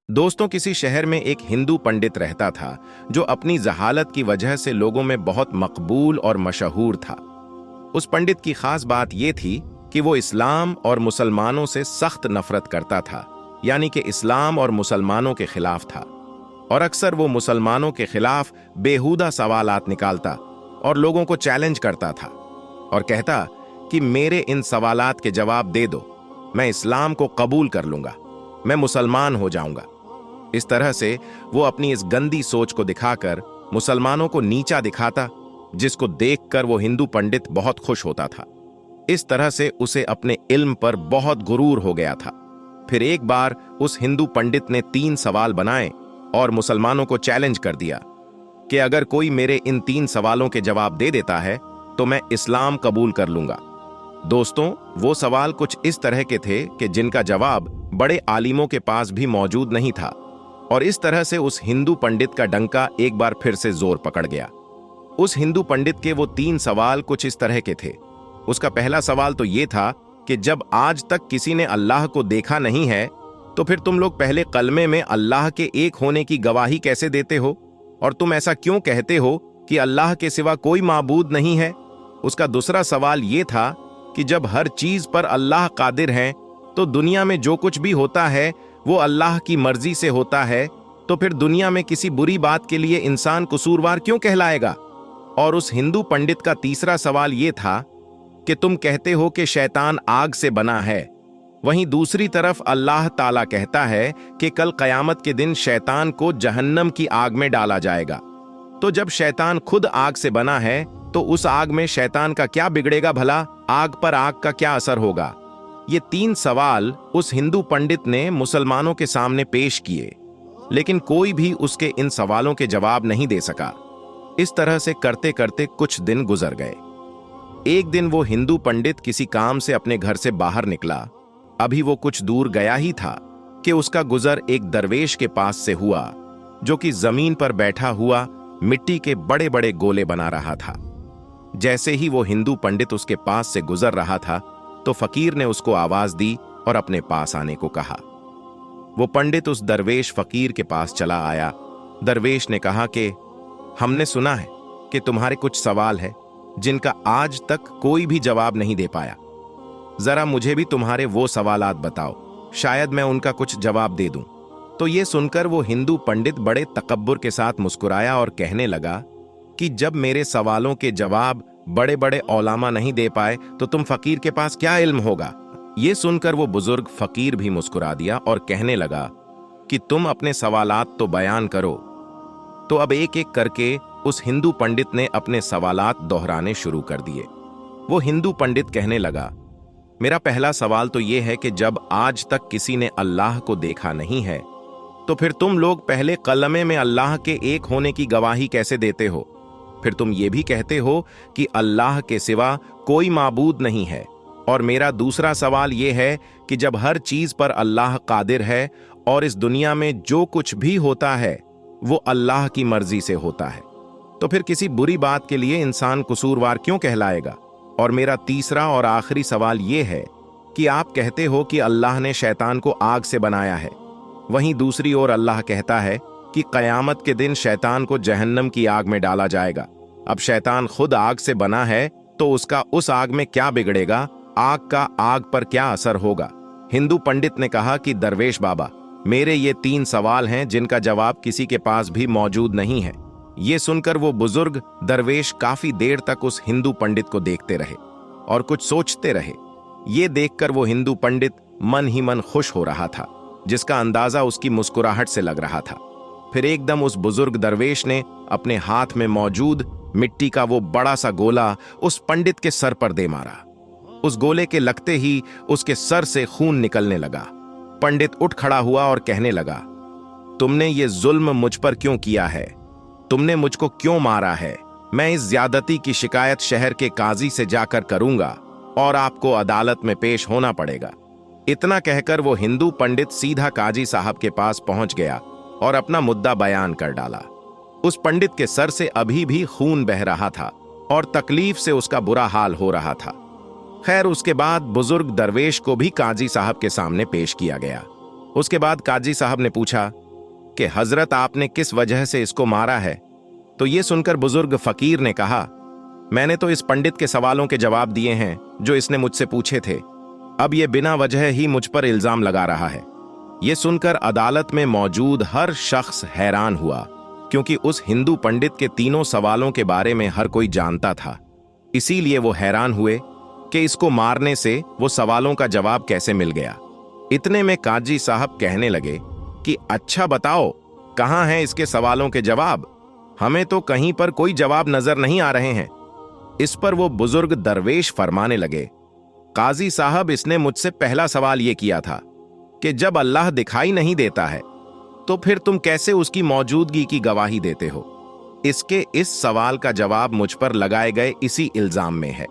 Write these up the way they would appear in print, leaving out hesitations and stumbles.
दोस्तों, किसी शहर में एक हिंदू पंडित रहता था जो अपनी जहालत की वजह से लोगों में बहुत मकबूल और मशहूर था। उस पंडित की खास बात यह थी कि वो इस्लाम और मुसलमानों से सख्त नफरत करता था, यानी कि इस्लाम और मुसलमानों के खिलाफ था। और अक्सर वो मुसलमानों के खिलाफ बेहुदा सवालात निकालता और लोगों को चैलेंज करता था और कहता कि मेरे इन सवालात के जवाब दे दो, मैं इस्लाम को कबूल कर लूंगा, मैं मुसलमान हो जाऊंगा। इस तरह से वो अपनी इस गंदी सोच को दिखाकर मुसलमानों को नीचा दिखाता, जिसको देखकर वो हिंदू पंडित बहुत खुश होता था। इस तरह से उसे अपने इल्म पर बहुत गुरूर हो गया था। फिर एक बार उस हिंदू पंडित ने 3 सवाल बनाए और मुसलमानों को चैलेंज कर दिया कि अगर कोई मेरे इन 3 सवालों के जवाब दे देता है तो मैं इस्लाम कबूल कर लूंगा। दोस्तों, वो सवाल कुछ इस तरह के थे कि जिनका जवाब बड़े आलिमों के पास भी मौजूद नहीं था। और इस तरह से उस हिंदू पंडित का डंका एक बार फिर से जोर पकड़ गया। उस हिंदू पंडित के वो 3 सवाल कुछ इस तरह के थे। उसका पहला सवाल तो ये था कि जब आज तक किसी ने अल्लाह को देखा नहीं है तो फिर तुम लोग पहले कलमे में अल्लाह के एक होने की गवाही कैसे देते हो, और तुम ऐसा क्यों कहते हो कि अल्लाह के सिवा कोई माबूद नहीं है। उसका दूसरा सवाल ये था कि जब हर चीज पर अल्लाह कादिर है तो दुनिया में जो कुछ भी होता है वो अल्लाह की मर्जी से होता है, तो फिर दुनिया में किसी बुरी बात के लिए इंसान कसूरवार क्यों कहलाएगा। और उस हिंदू पंडित का तीसरा सवाल यह था कि तुम कहते हो कि शैतान आग से बना है, वहीं दूसरी तरफ अल्लाह ताला कहता है कि कल कयामत के दिन शैतान को जहन्नम की आग में डाला जाएगा। तो जब शैतान खुद आग से बना है तो उस आग में शैतान का क्या बिगड़ेगा भला, आग पर आग का क्या असर होगा। ये 3 सवाल उस हिंदू पंडित ने मुसलमानों के सामने पेश किए, लेकिन कोई भी उसके इन सवालों के जवाब नहीं दे सका। इस तरह से करते करते कुछ दिन गुजर गए। एक दिन वो हिंदू पंडित किसी काम से अपने घर से बाहर निकला। अभी वो कुछ दूर गया ही था कि उसका गुजर एक दरवेश के पास से हुआ, जो कि जमीन पर बैठा हुआ मिट्टी के बड़े बड़े गोले बना रहा था। जैसे ही वो हिंदू पंडित उसके पास से गुजर रहा था तो फकीर ने उसको आवाज दी और अपने पास आने को कहा। वो पंडित उस दरवेश फकीर के पास चला आया। दरवेश ने कहा कि हमने सुना है कि तुम्हारे कुछ सवाल है जिनका आज तक कोई भी जवाब नहीं दे पाया। जरा मुझे भी तुम्हारे वो सवालात बताओ, शायद मैं उनका कुछ जवाब दे दूं। तो ये सुनकर वो हिंदू पंडित बड़े तकब्बुर के साथ मुस्कुराया और कहने लगा कि जब मेरे सवालों के जवाब बड़े बड़े औलामा नहीं दे पाए तो तुम फकीर के पास क्या इल्म होगा। ये सुनकर वो बुजुर्ग फकीर भी मुस्कुरा दिया और कहने लगा कि तुम अपने सवालात तो बयान करो। तो अब एक एक करके उस हिंदू पंडित ने अपने सवालात दोहराने शुरू कर दिए। वो हिंदू पंडित कहने लगा, मेरा पहला सवाल तो ये है कि जब आज तक किसी ने अल्लाह को देखा नहीं है तो फिर तुम लोग पहले कलमे में अल्लाह के एक होने की गवाही कैसे देते हो। फिर तुम ये भी कहते हो कि अल्लाह के सिवा कोई माबूद नहीं है। और मेरा दूसरा सवाल यह है कि जब हर चीज पर अल्लाह कादिर है और इस दुनिया में जो कुछ भी होता है वो अल्लाह की मर्जी से होता है, तो फिर किसी बुरी बात के लिए इंसान कसूरवार क्यों कहलाएगा। और मेरा तीसरा और आखिरी सवाल यह है कि आप कहते हो कि अल्लाह ने शैतान को आग से बनाया है, वहीं दूसरी ओर अल्लाह कहता है कि कयामत के दिन शैतान को जहन्नम की आग में डाला जाएगा। अब शैतान खुद आग से बना है तो उसका उस आग में क्या बिगड़ेगा, आग का आग पर क्या असर होगा। हिंदू पंडित ने कहा कि दरवेश बाबा, मेरे ये 3 सवाल हैं जिनका जवाब किसी के पास भी मौजूद नहीं है। ये सुनकर वो बुजुर्ग दरवेश काफी देर तक उस हिंदू पंडित को देखते रहे और कुछ सोचते रहे। ये देखकर वो हिंदू पंडित मन ही मन खुश हो रहा था, जिसका अंदाजा उसकी मुस्कुराहट से लग रहा था। फिर एकदम उस बुजुर्ग दरवेश ने अपने हाथ में मौजूद मिट्टी का वो बड़ा सा गोला उस पंडित के सर पर दे मारा। उस गोले के लगते ही उसके सर से खून निकलने लगा। पंडित उठ खड़ा हुआ और कहने लगा, तुमने ये जुल्म मुझ पर क्यों किया है, तुमने मुझको क्यों मारा है। मैं इस ज्यादती की शिकायत शहर के काजी से जाकर करूंगा और आपको अदालत में पेश होना पड़ेगा। इतना कहकर वो हिंदू पंडित सीधा काजी साहब के पास पहुंच गया और अपना मुद्दा बयान कर डाला। उस पंडित के सर से अभी भी खून बह रहा था और तकलीफ से उसका बुरा हाल हो रहा था। खैर, उसके बाद बुजुर्ग दरवेश को भी काजी साहब के सामने पेश किया गया। उसके बाद काजी साहब ने पूछा कि हजरत, आपने किस वजह से इसको मारा है? तो ये सुनकर बुजुर्ग फकीर ने कहा, मैंने तो इस पंडित के सवालों के जवाब दिए हैं जो इसने मुझसे पूछे थे। अब ये बिना वजह ही मुझ पर इल्जाम लगा रहा है। ये सुनकर अदालत में मौजूद हर शख्स हैरान हुआ, क्योंकि उस हिंदू पंडित के तीनों सवालों के बारे में हर कोई जानता था। इसीलिए वो हैरान हुए कि इसको मारने से वो सवालों का जवाब कैसे मिल गया। इतने में काजी साहब कहने लगे कि अच्छा बताओ, कहां हैं इसके सवालों के जवाब? हमें तो कहीं पर कोई जवाब नजर नहीं आ रहे हैं। इस पर वो बुजुर्ग दरवेश फरमाने लगे, काजी साहब, इसने मुझसे पहला सवाल यह किया था कि जब अल्लाह दिखाई नहीं देता है तो फिर तुम कैसे उसकी मौजूदगी की गवाही देते हो? इसके इस सवाल का जवाब मुझ पर लगाए गए इसी इल्जाम में है।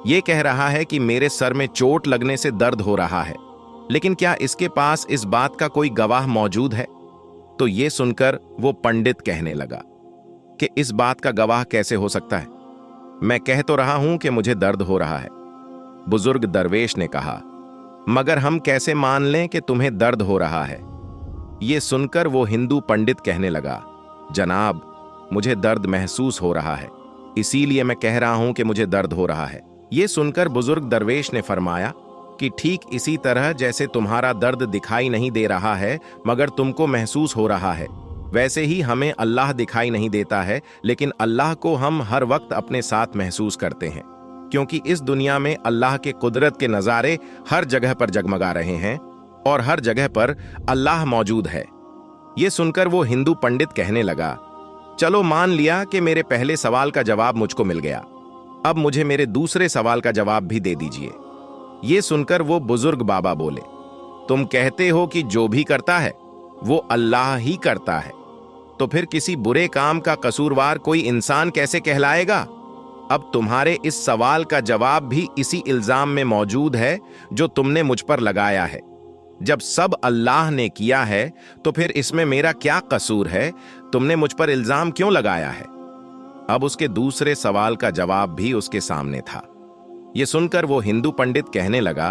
यह कह रहा है कि मेरे सर में चोट लगने से दर्द हो रहा है, लेकिन क्या इसके पास इस बात का कोई गवाह मौजूद है? तो यह सुनकर वो पंडित कहने लगा कि इस बात का गवाह कैसे हो सकता है? मैं कह तो रहा हूं कि मुझे दर्द हो रहा है। बुजुर्ग दरवेश ने कहा, मगर हम कैसे मान लें कि तुम्हें दर्द हो रहा है? यह सुनकर वो हिंदू पंडित कहने लगा, जनाब, मुझे दर्द महसूस हो रहा है, इसीलिए मैं कह रहा हूं कि मुझे दर्द हो रहा है। यह सुनकर बुजुर्ग दरवेश ने फरमाया कि ठीक इसी तरह जैसे तुम्हारा दर्द दिखाई नहीं दे रहा है मगर तुमको महसूस हो रहा है, वैसे ही हमें अल्लाह दिखाई नहीं देता है, लेकिन अल्लाह को हम हर वक्त अपने साथ महसूस करते हैं, क्योंकि इस दुनिया में अल्लाह के कुदरत के नज़ारे हर जगह पर जगमगा रहे हैं और हर जगह पर अल्लाह मौजूद है। ये सुनकर वो हिंदू पंडित कहने लगा, चलो मान लिया कि मेरे पहले सवाल का जवाब मुझको मिल गया, अब मुझे मेरे दूसरे सवाल का जवाब भी दे दीजिए। ये सुनकर वो बुजुर्ग बाबा बोले, तुम कहते हो कि जो भी करता है वो अल्लाह ही करता है, तो फिर किसी बुरे काम का कसूरवार कोई इंसान कैसे कहलाएगा? अब तुम्हारे इस सवाल का जवाब भी इसी इल्जाम में मौजूद है जो तुमने मुझ पर लगाया है। जब सब अल्लाह ने किया है तो फिर इसमें मेरा क्या कसूर है? तुमने मुझ पर इल्जाम क्यों लगाया है? अब उसके दूसरे सवाल का जवाब भी उसके सामने था। यह सुनकर वो हिंदू पंडित कहने लगा,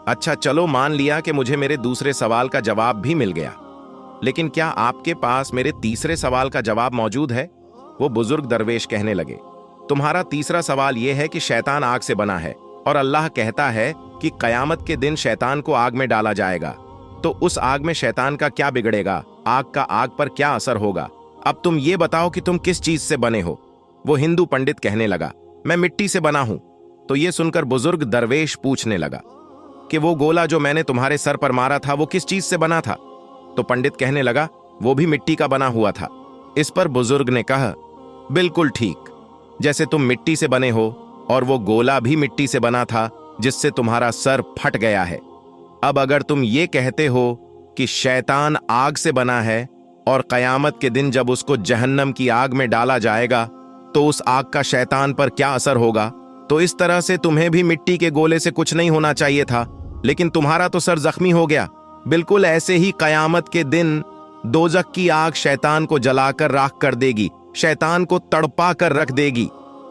अच्छा चलो मान लिया कि मुझे मेरे दूसरे सवाल का जवाब भी मिल गया, लेकिन क्या आपके पास मेरे तीसरे सवाल का जवाब मौजूद है? वो बुजुर्ग दरवेश कहने लगे, तुम्हारा तीसरा सवाल यह है कि शैतान आग से बना है और अल्लाह कहता है कि कयामत के दिन शैतान को आग में डाला जाएगा, तो उस आग में शैतान का क्या बिगड़ेगा? आग का आग पर क्या असर होगा? अब तुम ये बताओ कि तुम किस चीज से बने हो? वो हिंदू पंडित कहने लगा, मैं मिट्टी से बना हूं। तो ये सुनकर बुजुर्ग दरवेश पूछने लगा कि वो गोला जो मैंने तुम्हारे सर पर मारा था वो किस चीज से बना था? तो पंडित कहने लगा, वो भी मिट्टी का बना हुआ था। इस पर बुजुर्ग ने कहा, बिल्कुल ठीक, जैसे तुम मिट्टी से बने हो और वो गोला भी मिट्टी से बना था जिससे तुम्हारा सर फट गया है। अब अगर तुम ये कहते हो कि शैतान आग से बना है और कयामत के दिन जब उसको जहन्नम की आग में डाला जाएगा तो उस आग का शैतान पर क्या असर होगा, तो इस तरह से तुम्हें भी मिट्टी के गोले से कुछ नहीं होना चाहिए था, लेकिन तुम्हारा तो सर जख्मी हो गया। बिल्कुल ऐसे ही कयामत के दिन दोजख की आग शैतान को जलाकर राख कर देगी, शैतान को तड़पा कर रख देगी।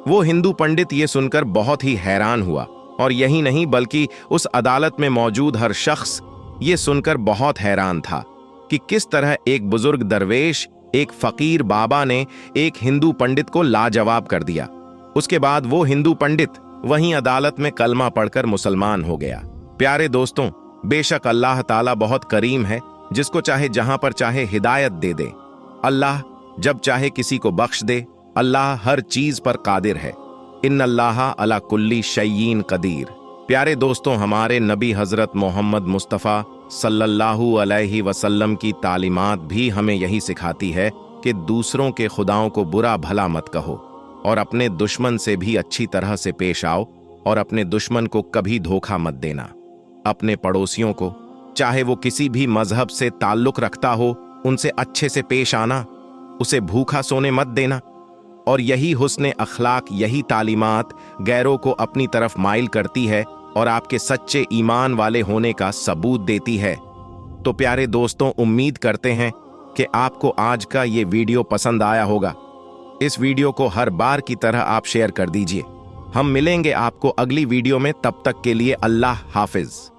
वो हिंदू पंडित ये सुनकर बहुत ही हैरान हुआ, और यही नहीं बल्कि उस अदालत में मौजूद हर शख्स ये सुनकर बहुत हैरान था कि किस तरह एक बुजुर्ग दरवेश, एक फकीर बाबा ने एक हिंदू पंडित को लाजवाब कर दिया। उसके बाद वो हिंदू पंडित वहीं अदालत में कलमा पढ़कर मुसलमान हो गया। प्यारे दोस्तों, बेशक अल्लाह ताला बहुत करीम है, जिसको चाहे जहां पर चाहे हिदायत दे दे। अल्लाह जब चाहे किसी को बख्श दे। अल्लाह हर चीज पर कादिर है। इन्नल्लाह अला कुल्ली शैइन कदीर। प्यारे दोस्तों, हमारे नबी हजरत मोहम्मद मुस्तफ़ा सल्लल्लाहु अलैहि वसल्लम की तालीमात भी हमें यही सिखाती है कि दूसरों के खुदाओं को बुरा भला मत कहो और अपने दुश्मन से भी अच्छी तरह से पेश आओ, और अपने दुश्मन को कभी धोखा मत देना। अपने पड़ोसियों को, चाहे वो किसी भी मजहब से ताल्लुक रखता हो, उनसे अच्छे से पेश आना, उसे भूखा सोने मत देना। और यही हुस्न अखलाक, यही तालीमात गैरों को अपनी तरफ माइल करती है और आपके सच्चे ईमान वाले होने का सबूत देती है। तो प्यारे दोस्तों, उम्मीद करते हैं कि आपको आज का ये वीडियो पसंद आया होगा। इस वीडियो को हर बार की तरह आप शेयर कर दीजिए। हम मिलेंगे आपको अगली वीडियो में, तब तक के लिए अल्लाह हाफिज।